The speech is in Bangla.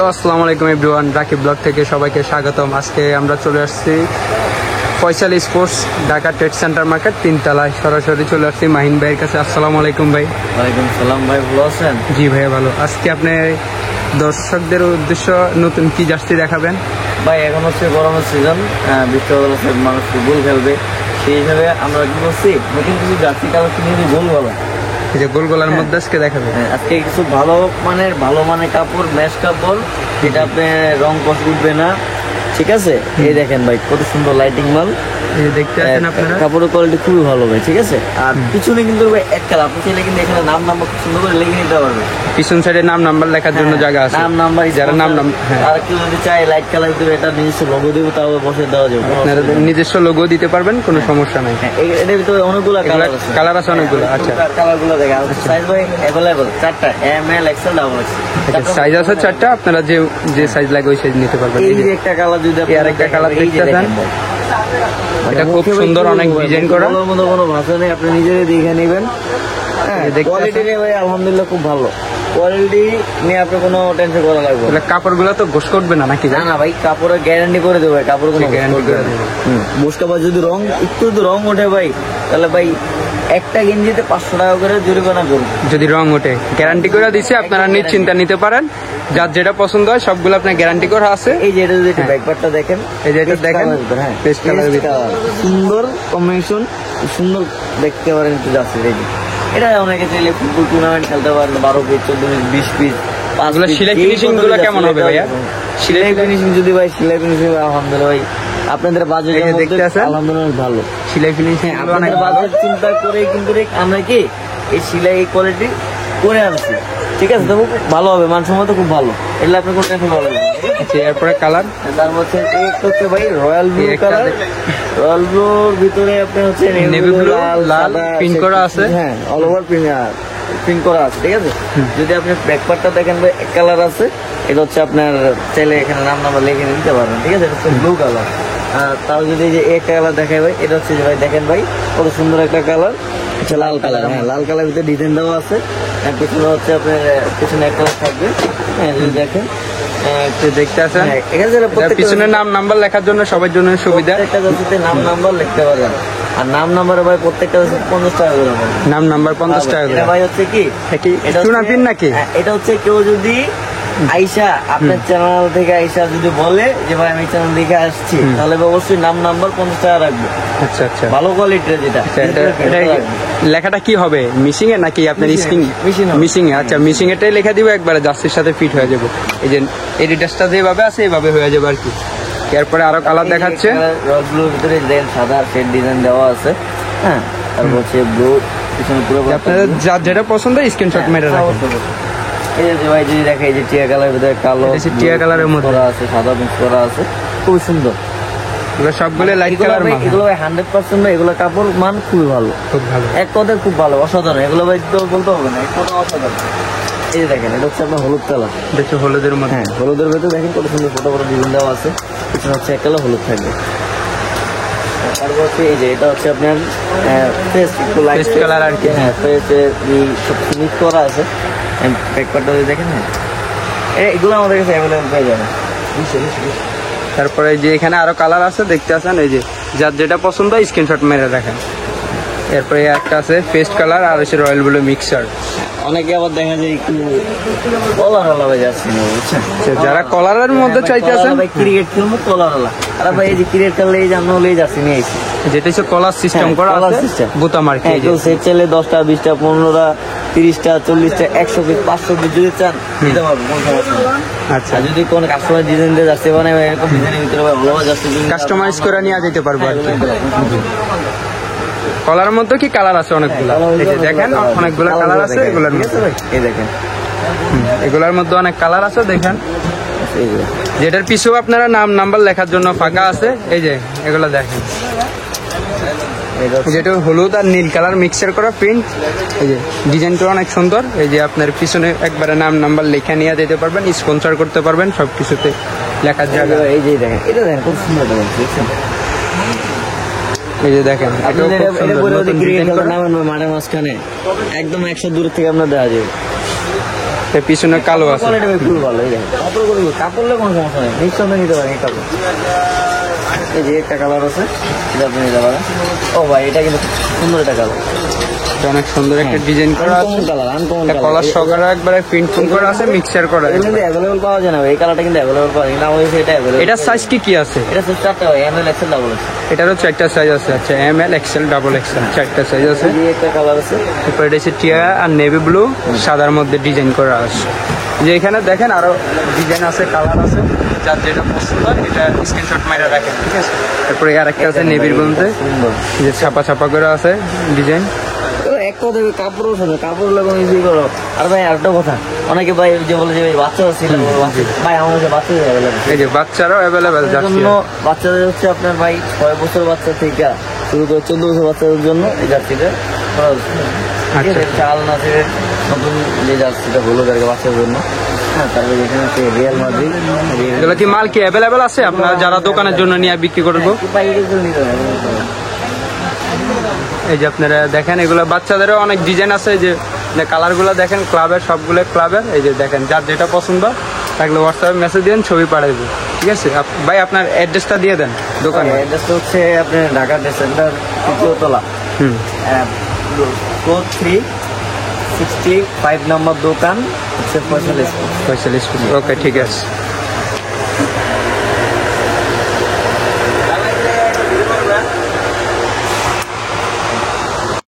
আসসালামু আলাইকুম এভরিওয়ান, রাকিব ব্লগ থেকে সবাইকে স্বাগতম। আজকে আমরা চলে আসছি Faisal sports Dhaka trade centre market 3 তলায়। সরাসরি চলে আসছি মাহিন ভাইয়ের কাছে। আসসালামু আলাইকুম ভাই। ওয়ালাইকুম সালাম ভাই, ভালো আছেন? জি ভাই ভালো। আজকে আপনি দর্শকদের উদ্দেশ্য নতুন কি জার্সি দেখাবেন? ভাই এখন হচ্ছে গরমের সিজন, বৃষ্টি মানুষ ফুটবল খেলবে, সেই হিসাবে আমরা কি করছি নতুন কিছু জার্সি কালেকশন নিয়ে গোল গলা, এই যে গোল গলার মধ্যে আজকে দেখাবেন। আজকে কিছু ভালো মানের কাপড়, ম্যাশ কাপড়, যেটা আপনি রং কষ উঠবে না, ঠিক আছে? এই দেখেন ভাই কত সুন্দর লাইটিং মাল, দেখতে পাচ্ছেন আপনারা, কাপড়ের কোয়ালিটি খুবই ভালো ভাই, ঠিক আছে? আর পিছনে কিন্তু ভাই এক কালার, আপনি চাইলে কিন্তু এখানে নাম নাম্বার খুব সুন্দর করে লিখে নিতে পারবেন। পিছন সাইডে নাম নাম্বার লেখার জন্য জায়গা আছে, নাম নাম্বার, যারা নাম আর কেউ যদি চাই লাইট কালার দেবে, এটা নিজস্ব লোগো দেবে, তাও বসে দেওয়া যাবে, আপনারা নিজস্ব লোগো দিতে পারবেন, কোনো সমস্যা নাই। এটার ভিতরে অনেকগুলো কালার আছে অনেকগুলো। আচ্ছা, কালারগুলো দেখে সাইজ ভাই অ্যাভেলেবল 4টা, M L XL double XL size আছে 4টা, আপনারা যে সাইজ লাগে ওই সাইজ নিতে পারবেন। এই যে একটা কালার, যদি আর একটা কালার দেখতেছেন, এটা খুব সুন্দর, অনেক ডিজাইন করা, কোনো ভাষা নেই, আপনি নিজেরাই দেখে নেবেন। কোয়ালিটি নিয়ে ভাই আলহামদুলিল্লাহ খুব ভালো, কোয়ালিটি নিয়ে আপনার কোনো টেনশন করা লাগবে না। কাপড়গুলো তো ঘোষ করবে না নাকি? না ভাই, কাপড়ের গ্যারান্টি করে দেবো, কাপড় কোনো গ্যারান্টি করে দেবো। মোস্ট কাপড় যদি একটু রং ওঠে ভাই, তাহলে ভাই একটা গেঞ্জিতে 500 টাকা করে জরিমানা করবে। যদি রং ওঠে গ্যারান্টি করে দিচ্ছে, আপনারা নিশ্চিন্তা নিতে পারেন, যার যেটা পছন্দ হয় সবগুলো আপনার গ্যারান্টি করা আছে। এই যে এটা যদি ব্যাকপার্টটা দেখেন, এই যে এটা দেখেন, পেস্ট কালার, সুন্দর কম্বিনেশন, সুন্দর দেখতে পারেন একটু যাচ্ছে। এটা অনেকে চাইলে ফুটবল টুর্নামেন্ট খেলতে পারেন, 12 পিস, 14 পিস, 20 পিস। সেলাই ফিনিশিং গুলো কেমন হবে ভাইয়া? সেলাই ফিনিশিং যদি ভাই, সেলাই ফিনিশিং আলহামদুলিল্লাহ ভাই আপনাদের বাজেট দেখতে আছেন আলহামদুলিল্লাহ ভালো সেলাই ফিনিশিং, আপনাদের বাজেট চিন্তা করে কিন্তু আমরা কি এই সেলাই কোয়ালিটি করে আনছি, ঠিক আছে? তবু ভালো হবে, মানসম্মত খুব ভালো, এগুলো আপনি কোনো টেনশন করবেন না। এরপরে কালার, তার মধ্যে হচ্ছে ভাই রয়্যাল ব্লু কালার, রয়্যাল ব্লুর ভিতরে আপনার হচ্ছে নেভি ব্লু, লাল প্রিন্ট করা আছে, হ্যাঁ অল ওভার প্রিন্ট করা আছে, ঠিক আছে? যদি আপনি ব্যাকপার্টটা দেখেন ভাই, এক কালার আছে, এটা হচ্ছে আপনার চাইলে এখানে নাম নাম্বার লিখে নিতে পারবেন, ঠিক আছে? এটা হচ্ছে ব্লু কালার। আর তাও যদি যে একটা কালার দেখায় ভাই, এটা হচ্ছে ভাই দেখেন ভাই কত সুন্দর একটা কালার, হচ্ছে লাল কালার। হ্যাঁ, লাল কালার ভিতরে ডিজাইন দেওয়া আছে, পিছনে হচ্ছে আপনার পিছনে এক কালার থাকবে। হ্যাঁ, যদি দেখেন দেখতে আছেন, পিছনে নাম নাম্বার লেখার জন্য সবার জন্য সুবিধা, একটা জাতিতে নাম নাম্বার লিখতে পারবেন। আর নাম নাম্বার ভাই প্রত্যেকটা 50 টাকা করে, নাম নাম্বার 50 টাকা করে। ভাই হচ্ছে কি এটা চুনাপিন নাকি? এটা হচ্ছে কেউ যদি আইসা আপনার চ্যানেল থেকে আইসা যদি বলে যে ভাই আমি চ্যানেল দেখে আসছি, তাহলে অবশ্যই নাম নাম্বার 50 টাকা রাখবে। আচ্ছা আচ্ছা, ভালো কোয়ালিটির যেটা। লেখাটা কি হবে, মিশিং এ নাকি আপনার স্ক্রিন? মিশিং এ। আচ্ছা, মিশিং এটাই লেখা দিবে, একবারে জার্সির সাথে ফিট হয়ে যাবে। এই যে এডিটাসটা যেভাবে আছে এইভাবে হয়ে যাবে আর কি। এরপরে আরো কালার দেখাচ্ছে, রয়্যাল ব্লুর ভিতরে সাদা সেট ডিজাইন দেওয়া আছে। হ্যাঁ, তারপর হচ্ছে ব্লু, পিছনে পুরো আপনাদের যার যেটা পছন্দ স্ক্রিনশট মেরে রাখুন। এই যে ভাই যদি দেখে, এই যে টিয়া কালারের ভিতরে কালো, টিয়া কালারের মধ্যে করা আছে, সাদা মিক্স করা আছে, খুব সুন্দর। এগুলো সবগুলো লাইট কালার মাল, এগুলো ভাই 100% ভাই, এগুলো কাপড় মান খুবই ভালো, খুব ভালো, এক কথায় খুব ভালো, অসাধারণ। এগুলো ভাই তো বলতে হবে না, এক কথা অসাধারণ। এই যে দেখেন, এটা হচ্ছে আপনার হলুদ কালার, দেখছো হলুদের মধ্যে। হ্যাঁ, হলুদের ভেতরে দেখেন কত সুন্দর ছোট বড় ডিজাইন দেওয়া আছে, পিছনে হচ্ছে এক কালার হলুদ থাকবে। তারপর হচ্ছে এই যে এটা হচ্ছে আপনার ফেস একটু লাইট কালার আর কি। হ্যাঁ, ফেসে সব মিক্স করা আছে। ব্যাকপার্টটা যদি দেখেন, হ্যাঁ এগুলো আমাদের কাছে অ্যাভেলেবল পেয়ে যাবে। তারপরে যে এখানে আরো কালার আছে দেখতে আছেন, এই যে যার যেটা পছন্দ হয় স্ক্রিনশট মেরে রাখেন। এরপরে একটা আছে পেস্ট কালার, আর হচ্ছে রয়্যাল ব্লু মিক্সার। অনেকে আবার দেখা যায় একটু কলার আলা যাচ্ছে না, বুঝছেন? যারা কলারের মধ্যে চাইতে আছেন, ক্রিকেট খেলবো কলার আলা, আরে ভাই এই যে ক্রিকেট খেললে এই যে আমরা হলেই যাচ্ছি নিয়ে আসি, যেটা হচ্ছে কলার সিস্টেম করা আছে, বুতাম আর কি। কেউ সেট চাইলে 10টা 20টা 15টা 30টা 40টা 100 পিস 500 পিস যদি চান দিতে পারবো, কোনো সমস্যা নেই। আচ্ছা, আর যদি কোনো কাস্টমার ডিজাইন দিয়ে যাচ্ছে মানে এরকম ডিজাইনের ভিতরে ভালো যাচ্ছে, কাস্টমাইজ করে নিয়ে যেতে পারবো আর কি। কলার মধ্যে কি কালার আছে অনেকগুলো, এই যে দেখেন অনেকগুলো কালার আছে এগুলোর মধ্যে। এই দেখেন, এগুলোর মধ্যে অনেক কালার আছে দেখেন, যেটার পিছু আপনারা নাম নাম্বার লেখার জন্য ফাঁকা আছে। এই যে এগুলো দেখেন, যেটা হলুদ আর নীল কালার মিক্সার করা প্রিন্ট। এই যে ডিজাইনটা অনেক সুন্দর। এই যে আপনার পিছনে একবারে নাম নাম্বার লেখা নিয়ে যেতে পারবেন, স্পন্সর করতে পারবেন, সবকিছুতে লেখার জায়গা। এই যে দেখেন, এটা দেখেন খুব সুন্দর দেখেন, এই যে দেখেন মাঠের মাঝখানে একদম 100 দূর থেকে আমরা দেখা যাবে। এর পিছনে কালো আছে। কোয়ালিটি ভাই ফুল ভালো, এই দেখেন কাপড়গুলো, কাপড়লে কোনো সমস্যা নেই, নিঃসন্দেহে নিতে পারেন এই কাপড়। এই যে একটা কালার আছে, এটা আপনি নিতে পারেন। ও ভাই এটা কিন্তু সুন্দর একটা কালার, এটা অনেক সুন্দর একটা ডিজাইন করা আছে, আনকমন কালার, আনকমন এটা কলার সহকারে একবারে প্রিন্ট করা আছে, মিক্সার করা আছে। এটা কিন্তু অ্যাভেলেবল পাওয়া যায় না ভাই, এই কালারটা কিন্তু অ্যাভেলেবল পাওয়া যায় না, আমাদের এটা অ্যাভেলেবল। এটার সাইজ কি আছে? এটা হচ্ছে 4টা ভাই, এমএল এক্সেল ডাবল এক্সেল। এটারও 4টা সাইজ আছে। আচ্ছা, M L, XL, double XL, 4টা সাইজ আছে। এই একটা কালার আছে, তারপর এটা হচ্ছে টিয়া আর নেভি ব্লু, সাদার মধ্যে ডিজাইন করা আছে। যে এখানে দেখেন আরো ডিজাইন আছে, কালার আছে, যার যেটা পছন্দ হয় এটা স্ক্রিনশট মাইরা রাখেন, ঠিক আছে। তারপরে আরেকটা আছে নেভির মধ্যে, সুন্দর। যে ছাপা ছাপা করে আছে ডিজাইন। এক কথা কাপড়ও শুনে, কাপড় লাগানো ইজি করো। আর ভাই আরেকটা কথা, অনেকে ভাই যে বলে যে বাচ্চা ছিল, ভাই আমার কাছে বাচ্চা অ্যাভেলেবল। এই যে বাচ্চারাও অ্যাভেলেবেল যাচ্ছে। জন্য বাচ্চাদের হচ্ছে আপনার ভাই 6 বছর বাচ্চা থেকে শুরু করে 14 বছর বাচ্চাদের জন্য এই জার্সিটা করা হচ্ছে। ঠিক আছে, চাল নাচের নতুন যে জার্সিটা হলো তার বাচ্চাদের জন্য। হ্যাঁ, তারপরে এখানে আছে রিয়াল মাদ্রিদ। এগুলো কি মাল কি অ্যাভেলেবেল আছে আপনারা যারা দোকানের জন্য নিয়ে বিক্রি করবো? নিতে হবে। এই যে আপনারা দেখেন এগুলো বাচ্চাদেরও অনেক ডিজাইন আছে, যে কালার গুলো দেখেন, ক্লাবের সবগুলো ক্লাবের। এই যে দেখেন যার যেটা পছন্দ থাকলে হোয়াটসঅ্যাপে মেসেজ দিন, ছবি পাঠিয়ে দেবো, ঠিক আছে। ভাই আপনার অ্যাড্রেসটা দিয়ে দেন দোকানে। অ্যাড্রেসটা হচ্ছে আপনার ঢাকা সেন্টার 3য় তলা, হুম, 4365 নম্বর দোকান হচ্ছে 45। ওকে ঠিক আছে।